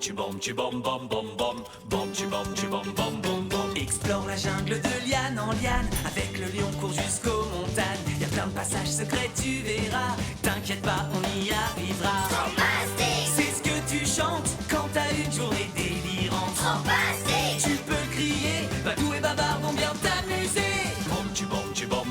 tu bom tu bom bom bom bom. Bom tu bom bom bom bom. Explore la jungle de liane en liane. Avec le lion court jusqu'aux montagnes. Y a plein de passages secrets, tu verras. T'inquiète pas, on y arrivera. Fantastique! C'est ce que tu chantes quand t'as une journée délirante. Fantastique! Tu peux crier, Badou et Babar vont bien t'amuser. Bom tu bom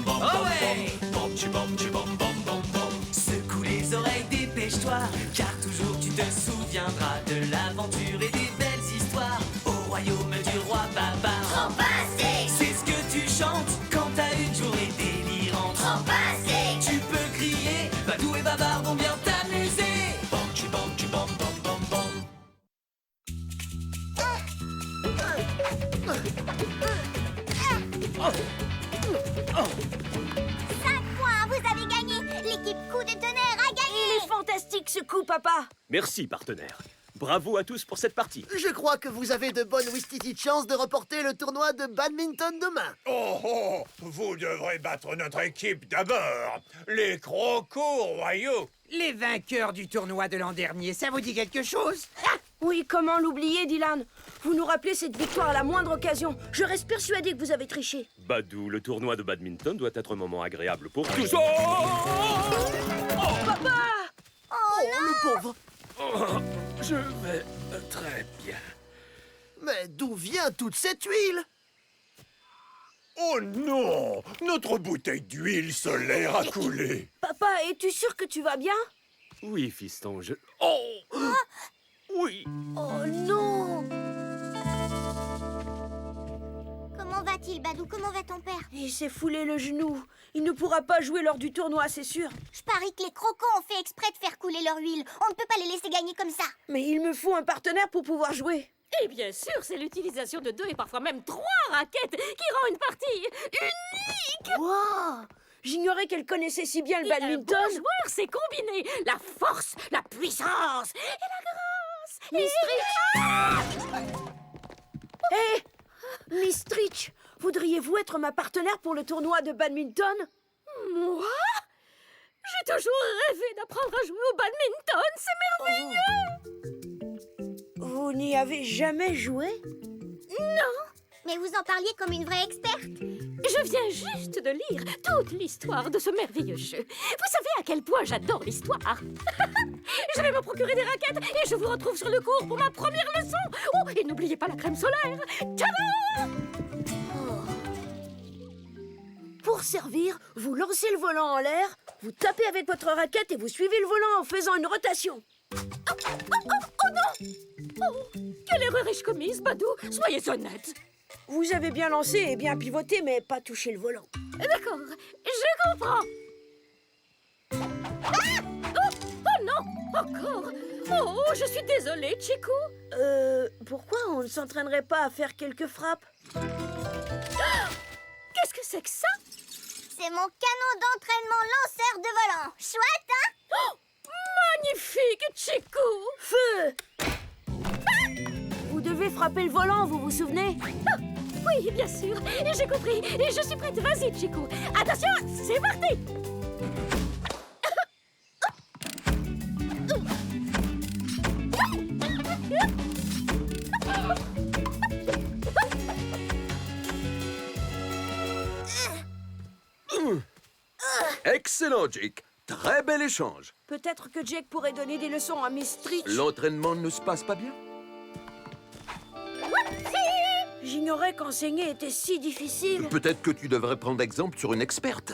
bom Oh bom ouais. bom. Bom tu bom bom bom bom. Secoue les oreilles, dépêche-toi, car toujours tu te souviendras de l'aventure et des belles histoires au royaume du roi Babar. Fantastique! C'est ce que tu chantes quand t'as une journée délirante. Fantastique! Tu peux crier, Badou et Babar vont bien t'amuser. Bom tu bom bom bom. 5 points, vous avez gagné! L'équipe coup de tonnerre a gagné! Il est fantastique ce coup, papa. Merci, partenaire. Bravo à tous pour cette partie. Je crois que vous avez de bonnes Wistiti chances de remporter le tournoi de badminton demain. Oh oh, vous devrez battre notre équipe d'abord. Les crocos royaux. Les vainqueurs du tournoi de l'an dernier, ça vous dit quelque chose? Oui, comment l'oublier, Dylan? Vous nous rappelez cette victoire à la moindre occasion. Je reste persuadé que vous avez triché. Badou, le tournoi de badminton doit être un moment agréable pour tous. Papa! Oh, le pauvre. Je vais très bien. Mais d'où vient toute cette huile? Oh non, notre bouteille d'huile solaire a coulé. Papa, es-tu sûr que tu vas bien? Oui, fiston, je... Oh oui. Oh non! Comment va-t-il, Badou? Comment va ton père? Il s'est foulé le genou. Il ne pourra pas jouer lors du tournoi, c'est sûr. Je parie que les crocos ont fait exprès de faire couler leur huile. On ne peut pas les laisser gagner comme ça. Mais il me faut un partenaire pour pouvoir jouer. Et bien sûr, c'est l'utilisation de 2 et parfois même 3 raquettes qui rend une partie unique. Wow! J'ignorais qu'elle connaissait si bien le Et un badminton. bon joueur sait combiner la force, la puissance et la grâce. Miss Hé! Miss Stritch, voudriez-vous être ma partenaire pour le tournoi de badminton? Moi? J'ai toujours rêvé d'apprendre à jouer au badminton, c'est merveilleux. Vous n'y avez jamais joué? Non. Mais vous en parliez comme une vraie experte. Je viens juste de lire toute l'histoire de ce merveilleux jeu. Vous savez à quel point j'adore l'histoire. Je vais me procurer des raquettes et je vous retrouve sur le cours pour ma première leçon. Oh, et n'oubliez pas la crème solaire. Tadam! Pour servir, vous lancez le volant en l'air, vous tapez avec votre raquette et vous suivez le volant en faisant une rotation. Oh non! Oh, quelle erreur ai-je commise, Badou? Soyez honnête. Vous avez bien lancé et bien pivoté, mais pas touché le volant. D'accord, je comprends. Ah! Oh non, encore. Oh, je suis désolée, Chico. Pourquoi on ne s'entraînerait pas à faire quelques frappes? Qu'est-ce que c'est que ça? C'est mon canon d'entraînement lanceur de volant. Chouette, hein? Oh, magnifique, Chico. Feu! Vous devez frapper le volant, vous vous souvenez? Ah, oui, bien sûr. J'ai compris. Et je suis prête. Vas-y, Chico. Attention, c'est parti. Excellent, Jake. Très bel échange. Peut-être que Jake pourrait donner des leçons à Miss Stritch. L'entraînement ne se passe pas bien? J'ignorais qu'enseigner était si difficile. Peut-être que tu devrais prendre exemple sur une experte.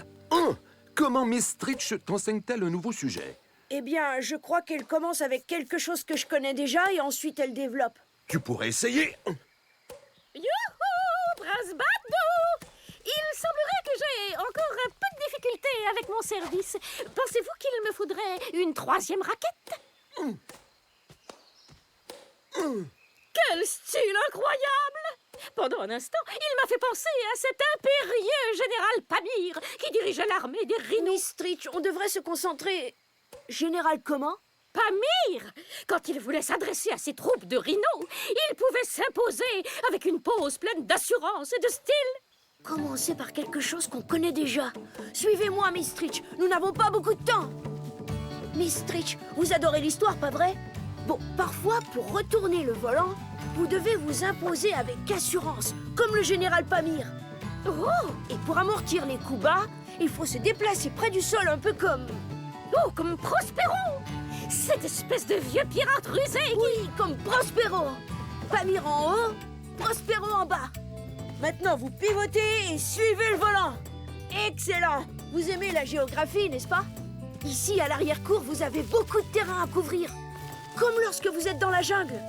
Comment Miss Stritch t'enseigne-t-elle un nouveau sujet? Eh bien, je crois qu'elle commence avec quelque chose que je connais déjà et ensuite elle développe. Tu pourrais essayer. Youhou, Prince Badou! Il semblerait que j'ai encore un peu de difficulté avec mon service. Pensez-vous qu'il me faudrait une 3e raquette? Quel style incroyable! Pendant un instant, il m'a fait penser à cet impérieux général Pamir qui dirigeait l'armée des rhinos. Miss Stritch, on devrait se concentrer. Général comment? Pamir! Quand il voulait s'adresser à ses troupes de rhinos, il pouvait s'imposer avec une pose pleine d'assurance et de style. Commencez par quelque chose qu'on connaît déjà. Suivez-moi, Miss Stritch. Nous n'avons pas beaucoup de temps. Miss Stritch, vous adorez l'histoire, pas vrai? Bon, parfois, pour retourner le volant, vous devez vous imposer avec assurance, comme le général Pamir. Oh, Et pour amortir les coups bas, il faut se déplacer près du sol un peu comme... oh, comme Prospero! Cette espèce de vieux pirate rusé! Oui, comme Prospero. Pamir en haut, Prospero en bas. Maintenant, vous pivotez et suivez le volant. Excellent. Vous aimez la géographie, n'est-ce pas? Ici, à l'arrière-cour, vous avez beaucoup de terrain à couvrir. Comme lorsque vous êtes dans la jungle.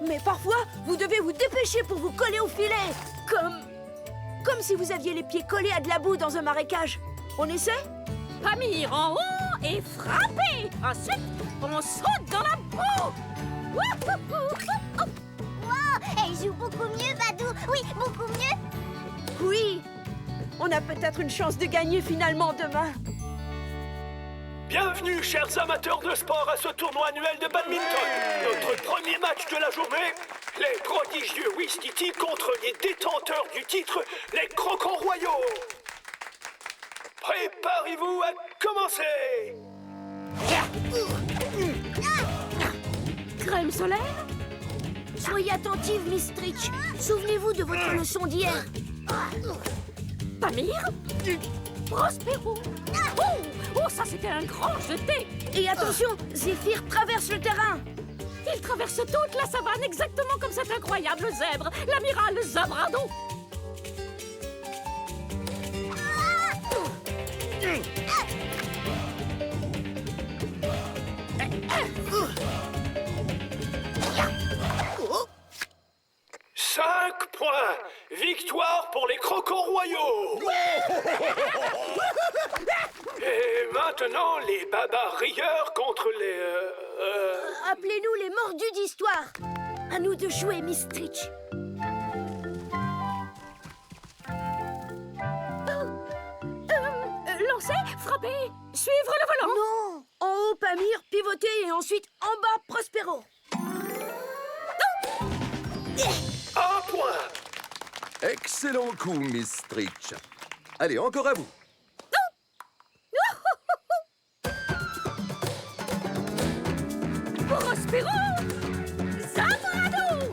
Mais parfois, vous devez vous dépêcher pour vous coller au filet. Comme si vous aviez les pieds collés à de la boue dans un marécage. On essaie? Pamir en haut et frappez! Ensuite, on saute dans la boue! Wow, elle joue beaucoup mieux, Badou. Oui, beaucoup mieux. Oui. On a peut-être une chance de gagner finalement demain. Bienvenue, chers amateurs de sport, à ce tournoi annuel de badminton. Notre premier match de la journée, les prodigieux Ouistiti contre les détenteurs du titre, les Crocons Royaux. Préparez-vous à commencer. Crème solaire? Soyez attentive, Miss Stritch. Souvenez-vous de votre leçon d'hier. Pamir? Prospero? Oh, ça c'était un grand jeté! Et attention, Zéphyr traverse le terrain. Il traverse toute la savane exactement comme cet incroyable zèbre, l'amiral Zabrado. Cinq points. Victoire pour les Crocons Royaux. Et maintenant, les babas rieurs contre les... Appelez-nous les mordus d'histoire. À nous de jouer, Miss Stritch. Lancer, frapper, suivre le volant. Non. En haut, Pamir, pivoter et ensuite en bas, Prospero. Un point. Excellent coup, Miss Stritch. Allez, encore à vous. Prospero, Zabrado.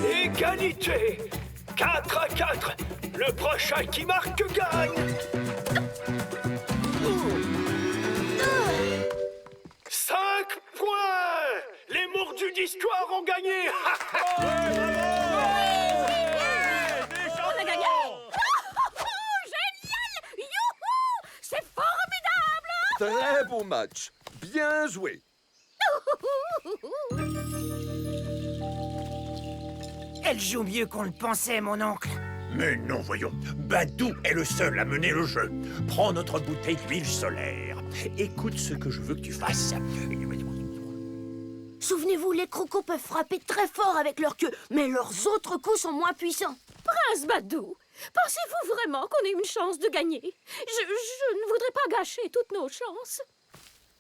Égalité. 4-4. Le prochain qui marque gagne. 5 points. Les mordus d'histoire ont gagné. On a gagné. Génial. Youhou. C'est formidable. Très bon match. Bien joué. Elle joue mieux qu'on le pensait, mon oncle. Mais non, voyons. Badou est le seul à mener le jeu. Prends notre bouteille d'huile solaire. Écoute ce que je veux que tu fasses. Souvenez-vous, les crocos peuvent frapper très fort avec leur queue, mais leurs autres coups sont moins puissants. Prince Badou, pensez-vous vraiment qu'on ait une chance de gagner? Je ne voudrais pas gâcher toutes nos chances.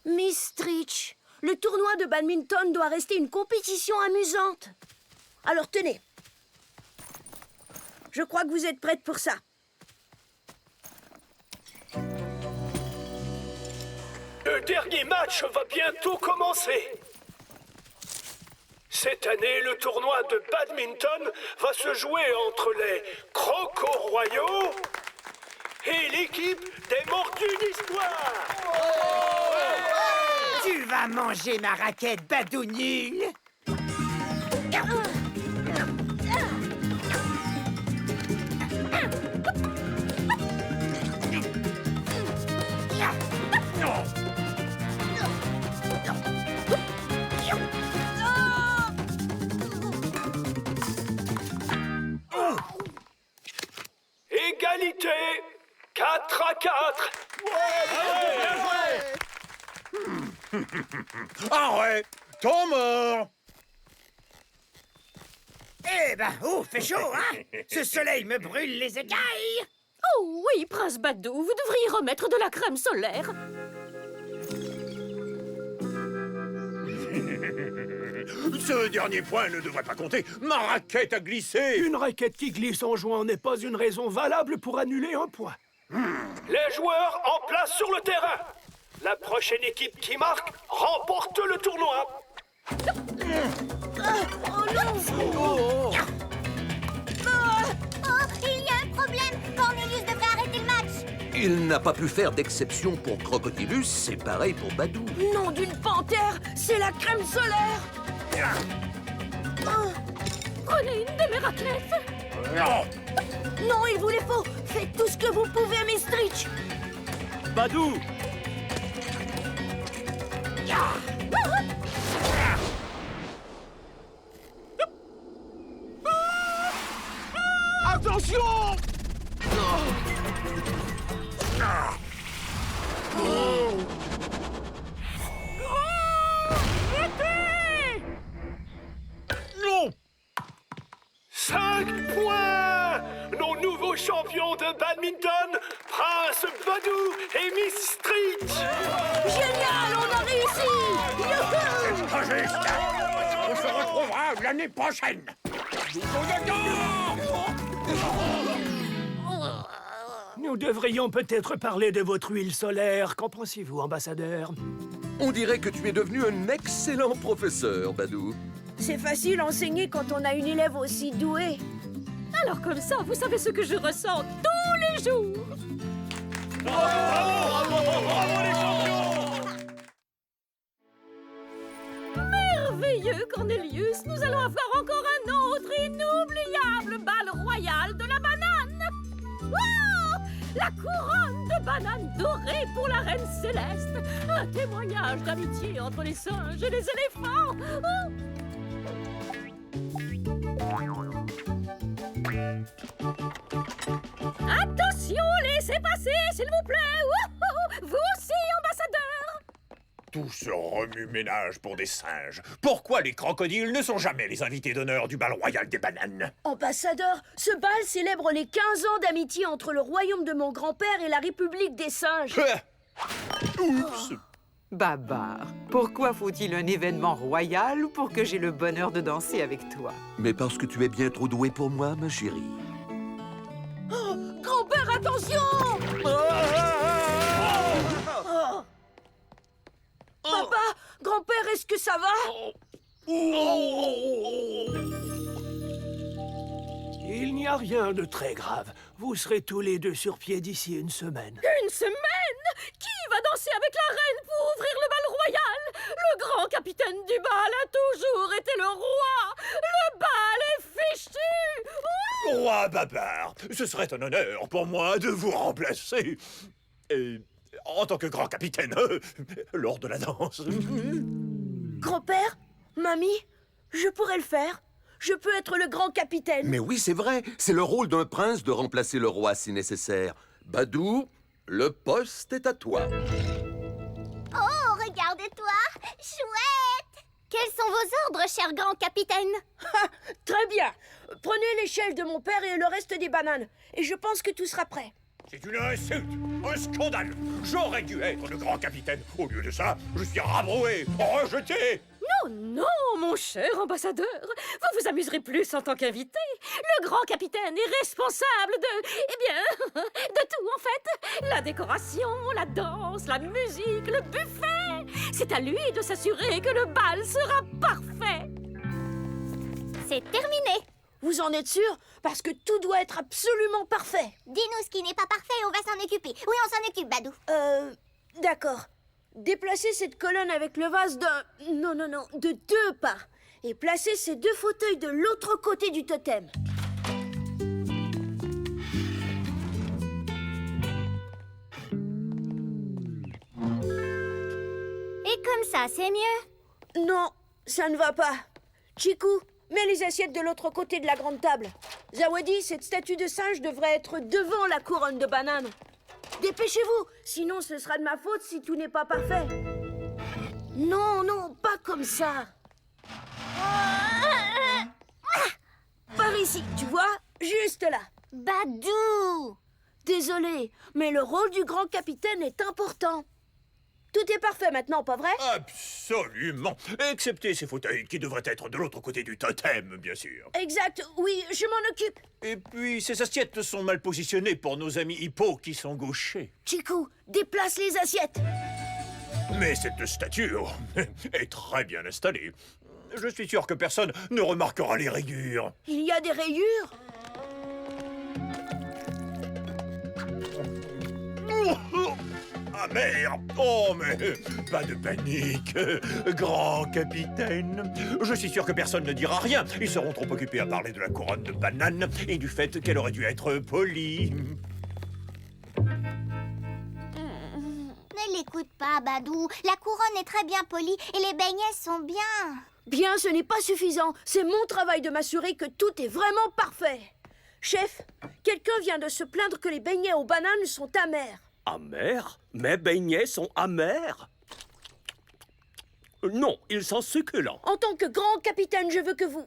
Miss Stritch, le tournoi de badminton doit rester une compétition amusante. Alors tenez. Je crois que vous êtes prête pour ça. Le dernier match va bientôt commencer. Cette année, le tournoi de badminton va se jouer entre les Crocos Royaux et l'équipe des Mordus d'Histoire. Tu vas manger ma raquette, Badou nul. Égalité, 4-4. Arrête, temps mort. Eh ben, oh, fait chaud, hein? Ce soleil me brûle les écailles. Oh oui, Prince Badou, vous devriez remettre de la crème solaire. Ce dernier point ne devrait pas compter. Ma raquette a glissé. Une raquette qui glisse en jouant n'est pas une raison valable pour annuler un point. Les joueurs en place sur le terrain. La prochaine équipe qui marque remporte le tournoi. Il n'a pas pu faire d'exception pour Crocodilus, c'est pareil pour Badou. Nom d'une panthère, c'est la crème solaire. Prenez une de mes raclettes. Non. Non, il vous les faut. Faites tout ce que vous pouvez, Miss Stritch. Badou! Attention! Non! 5 points! Nos nouveaux champions de badminton, Prince Badou et Miss Street! Génial, on a réussi. Youhou! Pas juste. On se retrouvera l'année prochaine. Nous devrions peut-être parler de votre huile solaire. Qu'en pensez-vous, ambassadeur? On dirait que tu es devenu un excellent professeur, Badou. C'est facile d'enseigner quand on a une élève aussi douée. Alors comme ça, vous savez ce que je ressens tous les jours. Merveilleux, Cornelius. Nous allons avoir encore un autre inoubliable bal royal de la banane. Wow! La couronne de banane dorée pour la reine céleste. Un témoignage d'amitié entre les singes et les éléphants. Oh! Attention, laissez passer, s'il vous plaît. Wouhou! Vous aussi, ambassadeur. Tout ce remue-ménage pour des singes. Pourquoi les crocodiles ne sont jamais les invités d'honneur du bal royal des bananes? Ambassadeur, ce bal célèbre les 15 ans d'amitié entre le royaume de mon grand-père et la République des singes. Oups! Babar, pourquoi faut-il un événement royal pour que j'ai le bonheur de danser avec toi? Mais parce que tu es bien trop doué pour moi, ma chérie. Oh, grand-père, attention! Oh. Papa, grand-père, est-ce que ça va? Il n'y a rien de très grave. Vous serez tous les deux sur pied d'ici une semaine. Une semaine? Qui va danser avec la reine pour ouvrir le bal royal? Le grand capitaine du bal a toujours été le roi. Le bal est fichu. Roi Babar, ce serait un honneur pour moi de vous remplacer. Et en tant que grand capitaine, lors de la danse. Grand-père, mamie, je pourrais le faire. Je peux être le grand capitaine. Mais oui, c'est vrai. C'est le rôle d'un prince de remplacer le roi si nécessaire. Badou, le poste est à toi. Oh, regardez-toi! Chouette! Quels sont vos ordres, cher grand capitaine? Très bien. Prenez l'échelle de mon père et le reste des bananes. Et je pense que tout sera prêt. C'est une insulte, un scandale. J'aurais dû être le grand capitaine. Au lieu de ça, je suis rabroué, rejeté. Non, non, mon cher ambassadeur. Vous vous amuserez plus en tant qu'invité. Le grand capitaine est responsable de... Eh bien, de tout, en fait. La décoration, la danse, la musique, le buffet. C'est à lui de s'assurer que le bal sera parfait. C'est terminé. Vous en êtes sûr? Parce que tout doit être absolument parfait. Dis-nous ce qui n'est pas parfait et on va s'en occuper. Oui, on s'en occupe, Badou. D'accord. Déplacez cette colonne avec le vase de 2 pas. Et placez ces 2 fauteuils de l'autre côté du totem. Et comme ça, c'est mieux? Non, ça ne va pas. Chiku, mets les assiettes de l'autre côté de la grande table. Zawadi, cette statue de singe devrait être devant la couronne de banane. Dépêchez-vous, sinon ce sera de ma faute si tout n'est pas parfait. Non, non, pas comme ça. Par ici, tu vois, juste là. Badou! Désolé, mais le rôle du grand capitaine est important. Tout est parfait maintenant, pas vrai? Absolument. Excepté ces fauteuils qui devraient être de l'autre côté du totem, bien sûr. Exact, oui, je m'en occupe. Et puis, ces assiettes sont mal positionnées pour nos amis hippos qui sont gauchers. Chiku, déplace les assiettes. Mais cette statue est très bien installée. Je suis sûr que personne ne remarquera les rayures. Il y a des rayures? Amer. Oh, mais pas de panique, grand capitaine. Je suis sûr que personne ne dira rien. Ils seront trop occupés à parler de la couronne de banane et du fait qu'elle aurait dû être polie. Ne l'écoute pas, Badou. La couronne est très bien polie et les beignets sont bien. Bien, ce n'est pas suffisant. C'est mon travail de m'assurer que tout est vraiment parfait. Chef, quelqu'un vient de se plaindre que les beignets aux bananes sont amers. Amers? Mes beignets sont amers? Non, ils sont succulents. En tant que grand capitaine, je veux que vous...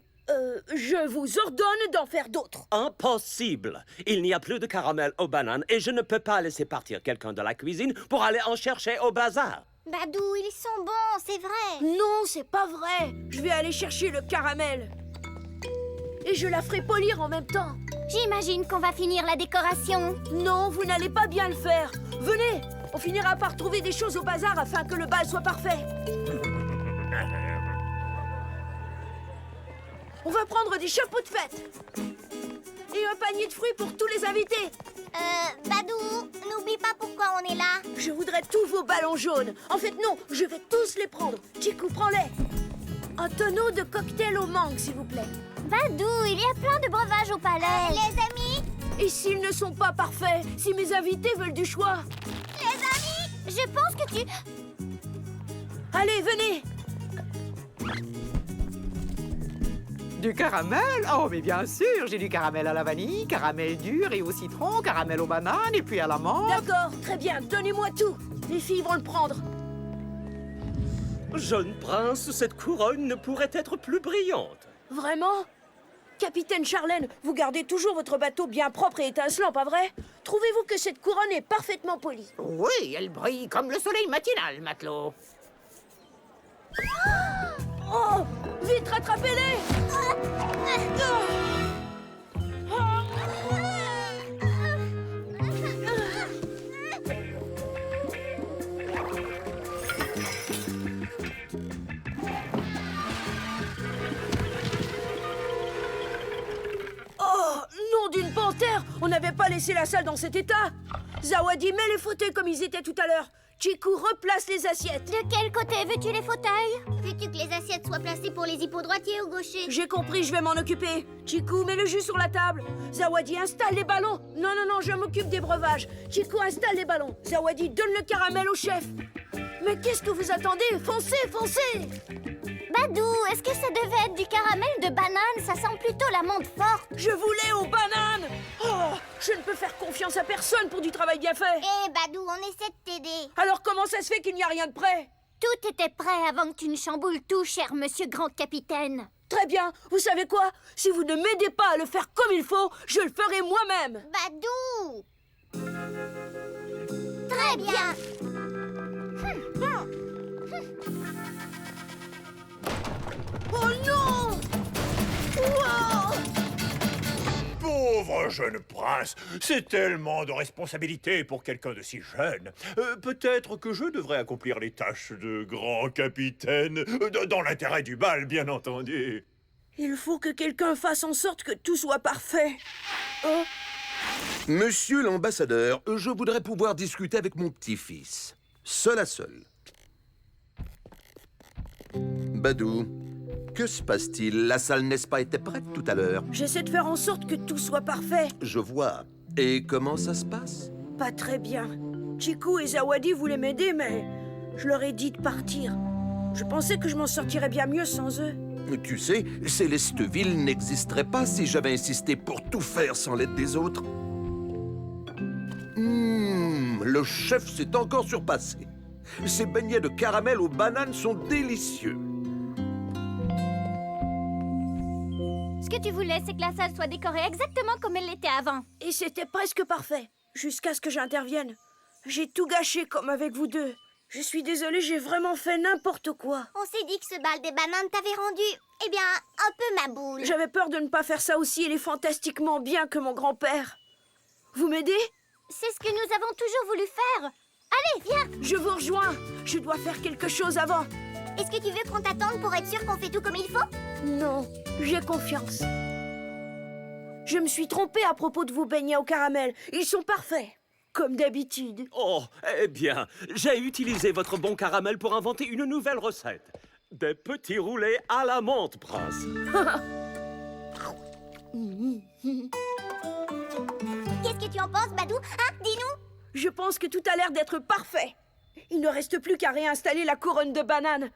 je vous ordonne d'en faire d'autres. Impossible. Il n'y a plus de caramel aux bananes et je ne peux pas laisser partir quelqu'un de la cuisine pour aller en chercher au bazar. Badou, ils sont bons, c'est vrai. Non, c'est pas vrai. Je vais aller chercher le caramel. Et je la ferai polir en même temps. J'imagine qu'on va finir la décoration. Non, vous n'allez pas bien le faire. Venez, on finira par trouver des choses au bazar afin que le bal soit parfait. On va prendre des chapeaux de fête. Et un panier de fruits pour tous les invités. Badou, n'oublie pas pourquoi on est là. Je voudrais tous vos ballons jaunes. En fait, non, je vais tous les prendre. Chikou, prends-les. Un tonneau de cocktail aux mangues, s'il vous plaît. Badou, il y a plein de breuvages au palais. Les amis? Et s'ils ne sont pas parfaits? Si mes invités veulent du choix? Les amis? Je pense que tu... Allez, venez. Du caramel? Oh, mais bien sûr, j'ai du caramel à la vanille, caramel dur et au citron, caramel aux bananes et puis à l'amande. D'accord, très bien, donnez-moi tout. Les filles vont le prendre. Jeune prince, cette couronne ne pourrait être plus brillante. Vraiment? Capitaine Charlène, vous gardez toujours votre bateau bien propre et étincelant, pas vrai? Trouvez-vous que cette couronne est parfaitement polie? Oui, elle brille comme le soleil matinal, matelot. Oh! Vite, rattrapez-les! Oh, nom d'une panthère! On n'avait pas laissé la salle dans cet état! Zawadi, mets les fauteuils comme ils étaient tout à l'heure. Chikou, replace les assiettes. De quel côté veux-tu les fauteuils? Veux-tu que les assiettes soient placées pour les hippodroitiers ou gauchers? J'ai compris, je vais m'en occuper. Chikou, mets le jus sur la table. Zawadi, installe les ballons. Non, non, non, je m'occupe des breuvages. Chikou, installe les ballons. Zawadi, donne le caramel au chef. Mais qu'est-ce que vous attendez? Foncez, foncez! Badou, est-ce que ça devait être du caramel de banane? Ça sent plutôt l'amande forte. Je voulais aux bananes! Oh, je ne peux faire confiance à personne pour du travail bien fait. Eh Badou, on essaie de t'aider. Alors comment ça se fait qu'il n'y a rien de prêt? Tout était prêt avant que tu ne chamboules tout, cher monsieur grand capitaine. Très bien. Vous savez quoi? Si vous ne m'aidez pas à le faire comme il faut, je le ferai moi-même. Badou! Très bien. Oh non! Wow! Pauvre jeune prince, c'est tellement de responsabilités pour quelqu'un de si jeune. Peut-être que je devrais accomplir les tâches de grand capitaine, dans l'intérêt du bal, bien entendu. Il faut que quelqu'un fasse en sorte que tout soit parfait. Oh. Monsieur l'ambassadeur, je voudrais pouvoir discuter avec mon petit-fils. Seul à seul. Badou, que se passe-t-il? La salle, n'est-ce pas, était prête tout à l'heure? J'essaie de faire en sorte que tout soit parfait. Je vois. Et comment ça se passe? Pas très bien. Chikou et Zawadi voulaient m'aider, mais je leur ai dit de partir. Je pensais que je m'en sortirais bien mieux sans eux. Tu sais, Célesteville n'existerait pas si j'avais insisté pour tout faire sans l'aide des autres. Le chef s'est encore surpassé. Ces beignets de caramel aux bananes sont délicieux. Ce que tu voulais, c'est que la salle soit décorée exactement comme elle l'était avant. Et c'était presque parfait, jusqu'à ce que j'intervienne. J'ai tout gâché comme avec vous deux. Je suis désolée, j'ai vraiment fait n'importe quoi. On s'est dit que ce bal des bananes t'avait rendu, eh bien, un peu ma boule. J'avais peur de ne pas faire ça aussi fantastiquement bien que mon grand-père. Vous m'aidez? C'est ce que nous avons toujours voulu faire. Allez, viens. Je vous rejoins. Je dois faire quelque chose avant. Est-ce que tu veux qu'on t'attende pour être sûr qu'on fait tout comme il faut? Non, j'ai confiance. Je me suis trompée à propos de vos beignets au caramel. Ils sont parfaits. comme d'habitude. Oh, eh bien, j'ai utilisé votre bon caramel pour inventer une nouvelle recette. Des petits roulés à la menthe, Prince. Qu'est-ce que tu en penses, Badou? Hein? Dis-nous. Je pense que tout a l'air d'être parfait. Il ne reste plus qu'à réinstaller la couronne de banane.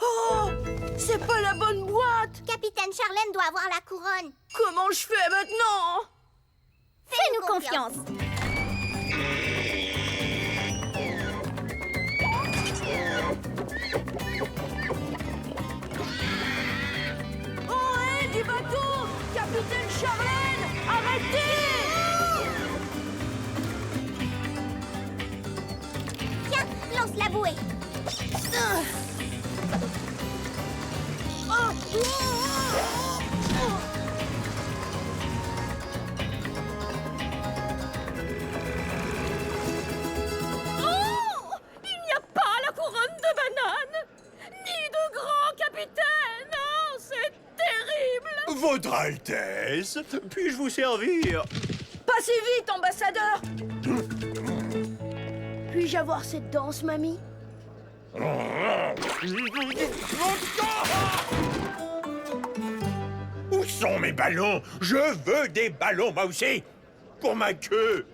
Oh! C'est pas la bonne boîte! Capitaine Charlène doit avoir la couronne. Comment je fais maintenant? Fais-nous confiance. Oh, hé, du bateau! Capitaine Charlène, arrêtez! Tiens, lance la bouée. Oh! Il n'y a pas la couronne de banane, ni de grand capitaine. Oh, c'est terrible. Votre Altesse, puis-je vous servir? Passez vite, ambassadeur! Puis-je avoir cette danse, mamie? Où sont mes ballons? Je veux des ballons, moi aussi! Pour ma queue!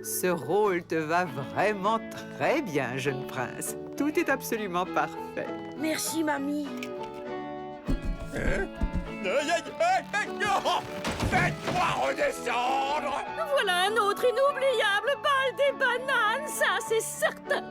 Ce rôle te va vraiment très bien, jeune prince. Tout est absolument parfait. Merci, mamie. Hein? Aïe, aïe, aïe, aïe, non! Faites-moi redescendre! Voilà un autre inoubliable bal des bananes, ça c'est certain.